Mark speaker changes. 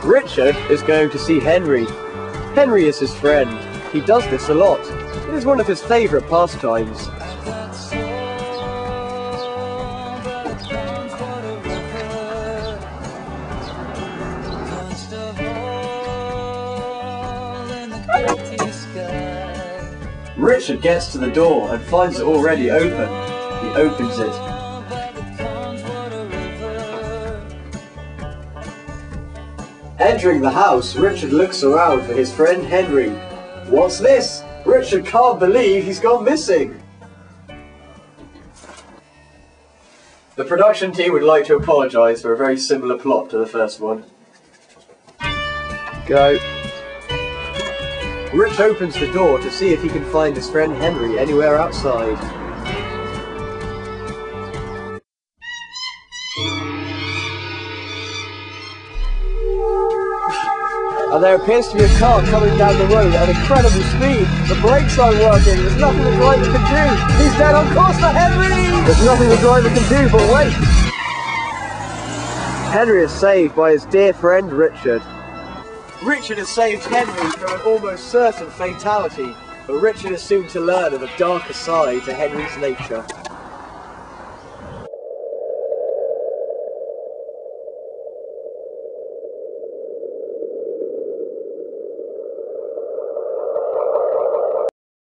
Speaker 1: Richard is going to see Henry. Henry is his friend. He does this a lot. It is one of his favourite pastimes. Richard gets to the door and finds it already open. He opens it. Entering the house, Richard looks around for his friend Henry. What's this? Richard can't believe he's gone missing. The production team would like to apologise for a very similar plot to the first one. Go. Rich opens the door to see if he can find his friend Henry anywhere outside. And there appears to be a car coming down the road at incredible speed. The brakes aren't working. There's nothing the driver can do. He's dead on course for Henry! There's nothing the driver can do, but wait! Henry is saved by his dear friend Richard. Richard has saved Henry from an almost certain fatality, but Richard is soon to learn of a darker side to Henry's nature.